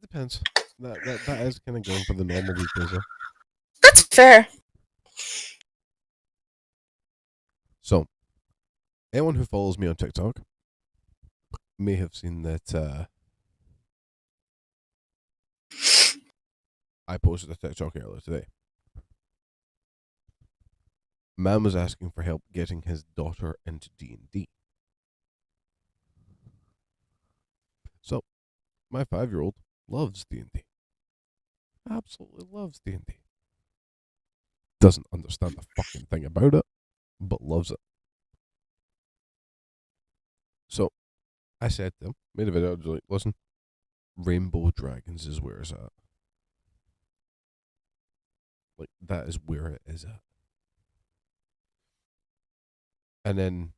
depends. That is kind of going for the normal these days. That's fair. So, anyone who follows me on TikTok may have seen that I posted a TikTok earlier today. Man was asking for help getting his daughter into D&D. So, my 5-year-old loves D&D. Absolutely loves D&D. Doesn't understand the fucking thing about it, but loves it. So, I said to him, made a video, I was like, listen, Rainbow Dragons is where it's at. Like, that is where it is at. And then,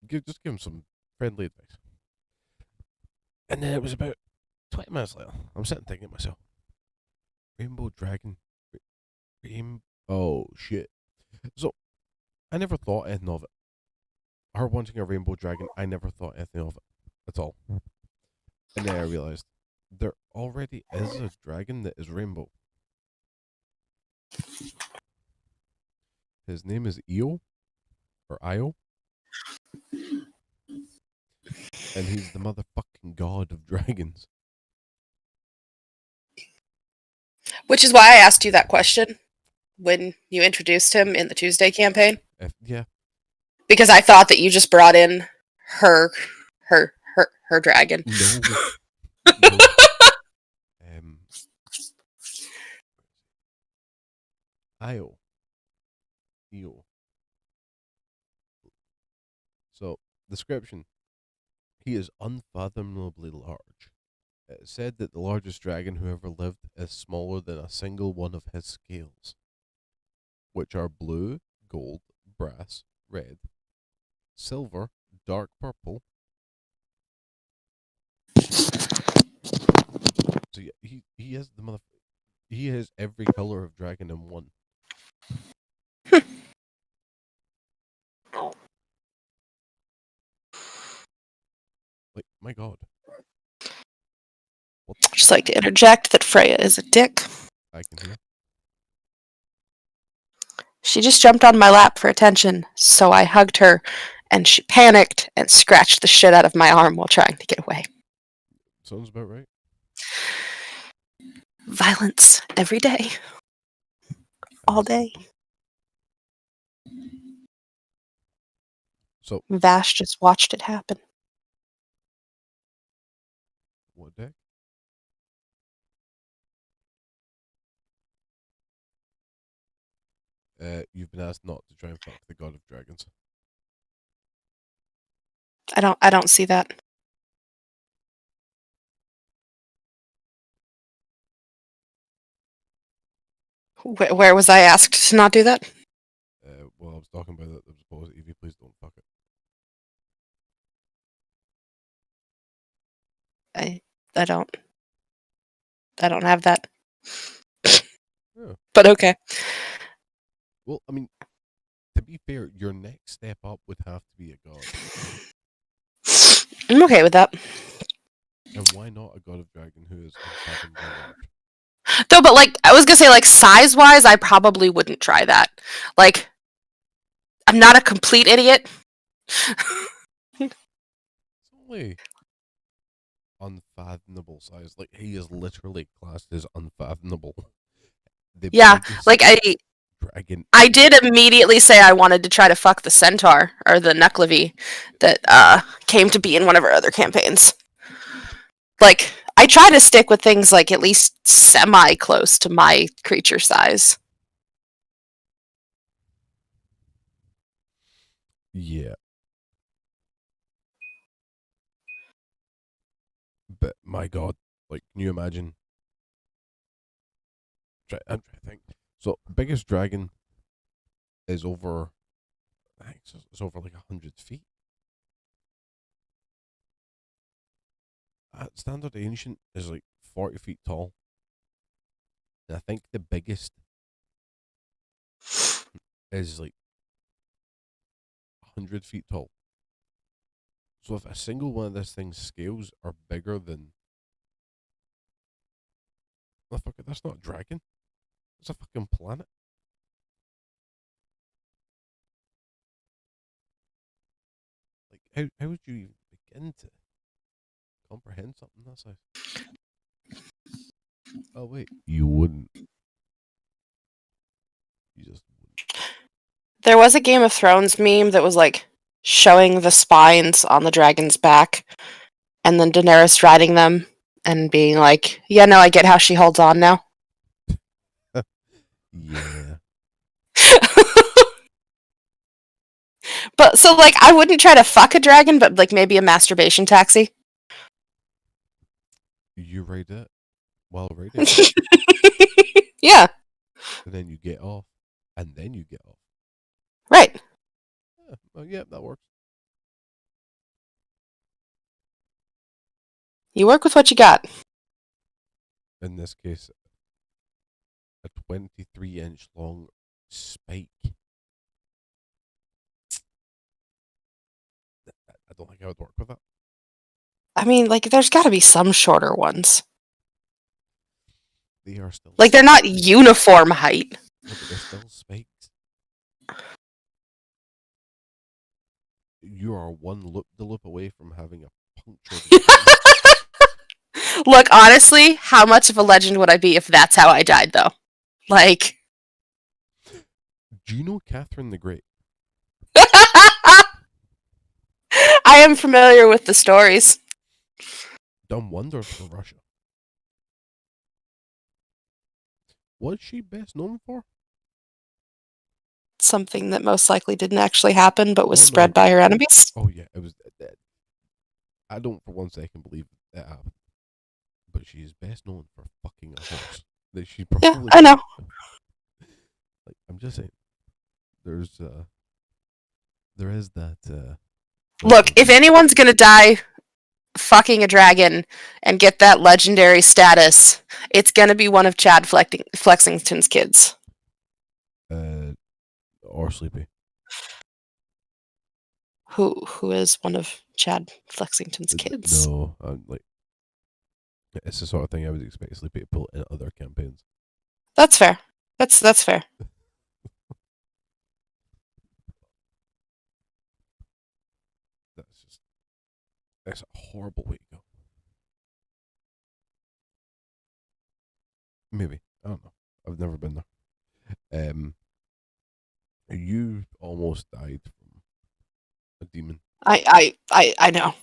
just give him some friendly advice. And then it was about 20 minutes later, I'm sitting thinking to myself, Rainbow Dragon, oh shit. So, I never thought anything of it. her wanting a rainbow dragon, I never thought anything of it at all. And then I realized there already is a dragon that is rainbow. His name is Io, or Io, and he's the motherfucking god of dragons. Which is why I asked you that question when you introduced him in the Tuesday campaign. Yeah. Because I thought that you just brought in her dragon. No. No. Io. So, description. He is unfathomably large. It said that the largest dragon who ever lived is smaller than a single one of his scales, which are blue, gold, brass, red, silver, dark purple. So yeah, he has he has every color of dragon in one. Like, my god. What the Just fuck? like to interject that Freya is a dick. I can hear. She just jumped on my lap for attention, so I hugged her, and she panicked and scratched the shit out of my arm while trying to get away. Sounds about right. Violence every day. All day. So, Vash just watched it happen. what deck? You've been asked not to try and fuck the god of dragons. I don't see that. Where was I asked to not do that? Well, I was talking about that. I was supposed Evie, please don't fuck it. I don't have that. Yeah. But okay. Well, I mean, to be fair, your next step up would have to be a god. I'm okay with that. And why not a god of dragon who is unfathomably large? Though, but like, I was gonna say, like, size-wise, I probably wouldn't try that. Like, I'm not a complete idiot. It's only unfathomable size. Like, he is literally classed as unfathomable. The Yeah, biggest like, dragon. I did immediately say I wanted to try to fuck the centaur, or the Nuclevi, that came to be in one of our other campaigns. Like, I try to stick with things like at least semi-close to my creature size. Yeah. But my god, like, can you imagine? I'm trying to think. So, biggest dragon is over, I think it's over like 100 feet. Standard ancient is like 40 feet tall. And I think the biggest is like 100 feet tall. So if a single one of these things scales are bigger than, motherfucker, that's not a dragon. It's a fucking planet. Like, how would you even begin to comprehend something that size? Oh wait, you wouldn't. You just wouldn't. There was a Game of Thrones meme that was like showing the spines on the dragon's back, and then Daenerys riding them and being like, "Yeah, no, I get how she holds on now." Yeah. But so like, I wouldn't try to fuck a dragon, but like maybe a masturbation taxi. You ride it while riding it, Yeah, and then you get off, and then you get off. right. Yeah, well, yeah, that works. You work with what you got. In this case, a 23-inch long spike. don't think I would work with that. I mean, like, there's got to be some shorter ones. They are still Like, they're not uniform height. no, but they're still spikes. You are one loop away from having a punctured. Look, honestly, how much of a legend would I be if that's how I died, though? Like, Do you know Catherine the Great? I am familiar with the stories. Done wonders for Russia. What's she best known for? Something that most likely didn't actually happen, but was Oh, no. spread by her enemies. Oh yeah, it was. I don't for one second believe that happened. But she is best known for fucking a horse. That she Yeah, probably. I know. Like, I'm just saying. There is that. Look, if anyone's gonna die fucking a dragon and get that legendary status, it's gonna be one of Chad Flexington's kids. Or Sleepy. Who is one of Chad Flexington's kids? No, like it's the sort of thing I would expect Sleepy to pull in other campaigns. That's fair. That's fair. That's a horrible way to go. Maybe. I don't know. I've never been there. You almost died from a demon. I know.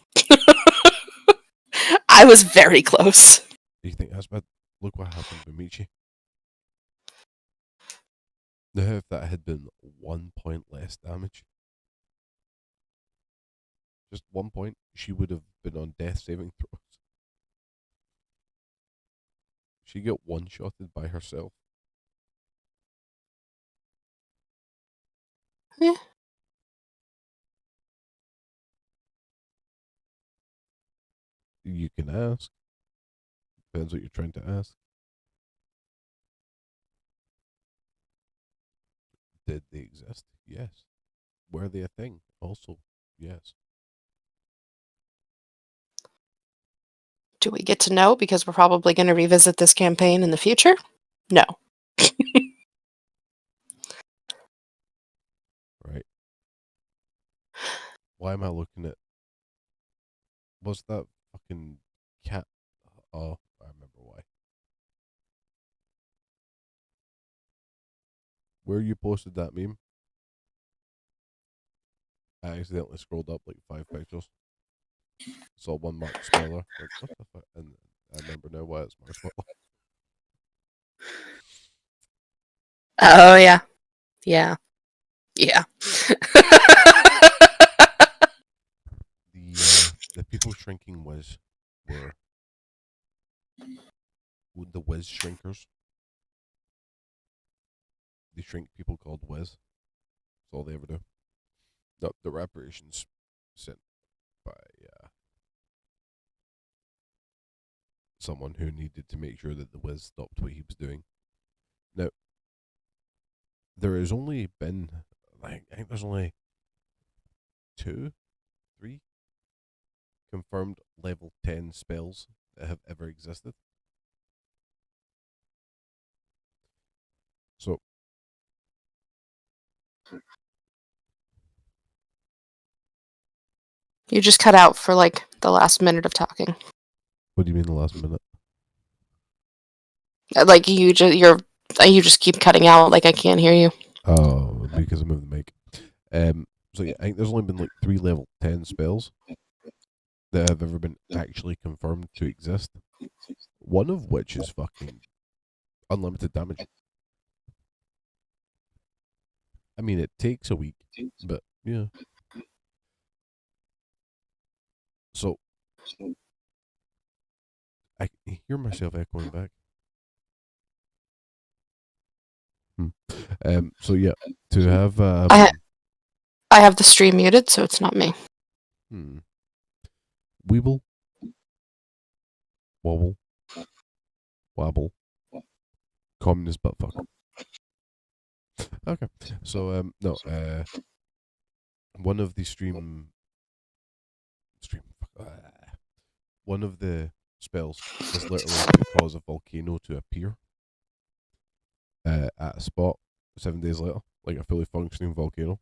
I was very close. Do you think that's bad? Look what happened with Michi. Now, if that had been 1 point less damage, just 1 point, she would have been on death saving throws. She got one-shotted by herself. Yeah. You can ask. Depends what you're trying to ask. Did they exist? Yes. Were they a thing? Also, yes. Do we get to know because we're probably going to revisit this campaign in the future? No. Right. Why am I looking at... What's that fucking cat? Oh, I remember why. Where you posted that meme? I accidentally scrolled up like 5 pictures. Saw one Mark Smaller. Like, what the fuck? And I remember now why it's Mark Smaller. Oh yeah. Yeah. Yeah. The people shrinking were the whiz shrinkers. They shrink people called whiz. That's all they ever do. The reparations sent by someone who needed to make sure that the whiz stopped what he was doing. Now, there has only been, I think there's only 2, 3 confirmed level 10 spells that have ever existed. So, You just cut out for like the last minute of talking. what do you mean the last minute? Like you just keep cutting out. Like I can't hear you. Oh, because I moved the mic. So yeah, I think there's only been like 3 level 10 spells that have ever been actually confirmed to exist. One of which is fucking unlimited damage. I mean, it takes a week, but yeah. So I can hear myself echoing back. So yeah, to have I have the stream muted, so it's not me. Weeble, wobble, wobble, communist buttfuck. Okay, so no, one of the stream stream. One of the spells is literally to cause a volcano to appear at a spot 7 days later, like a fully functioning volcano.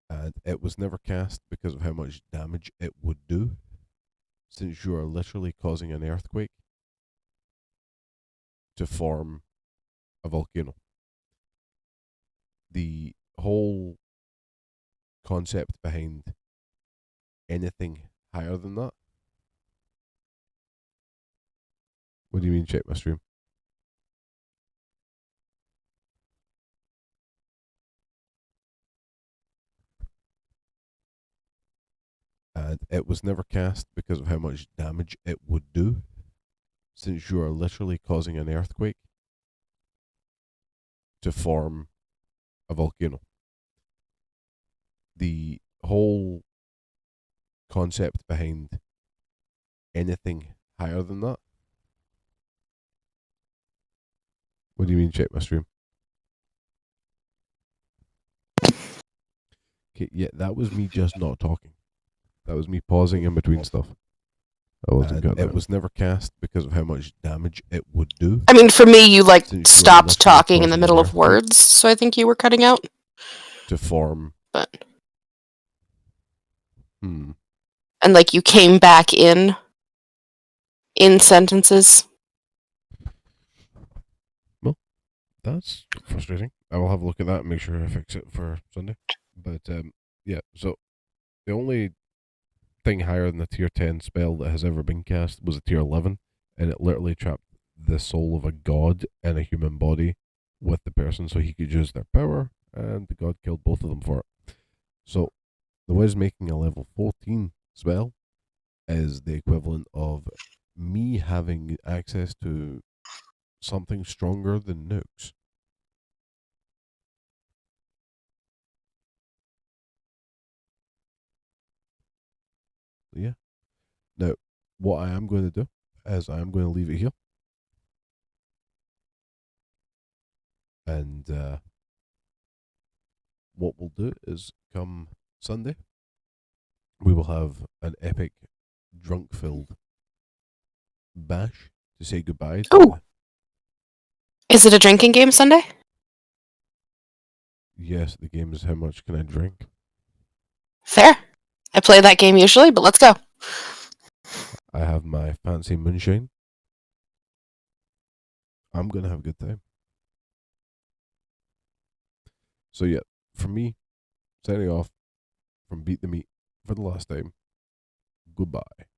And it was never cast because of how much damage it would do, since you are literally causing an earthquake to form a volcano. The whole concept behind anything higher than that. What do you mean check my stream? And it was never cast because of how much damage it would do, since you are literally causing an earthquake to form a volcano. The whole concept behind anything higher than that. What do you mean check my stream? Okay, yeah, that was me just not talking. That was me pausing in between stuff. I wasn't good. It was never cast because of how much damage it would do. I mean, for me, you like Since you are stopped literally talking in the causing middle an of words, so I think you were cutting out. to form. But Hmm. and like you came back in sentences. Well, that's frustrating. I will have a look at that and make sure I fix it for Sunday. But yeah, so the only thing higher than the tier 10 spell that has ever been cast was a tier 11, and it literally trapped the soul of a god in a human body with the person so he could use their power, and the god killed both of them for it. So the Wiz making a level 14 spell is the equivalent of me having access to something stronger than nukes. Yeah. Now, what I am going to do is I am going to leave it here. And what we'll do is come Sunday, we will have an epic drunk-filled bash to say goodbye to. Ooh. Is it a drinking game Sunday? Yes, the game is how much can I drink? Fair. I play that game usually, but let's go. I have my fancy moonshine. I'm going to have a good time. So yeah, for me, signing off from Beat the Meat for the last time. Goodbye.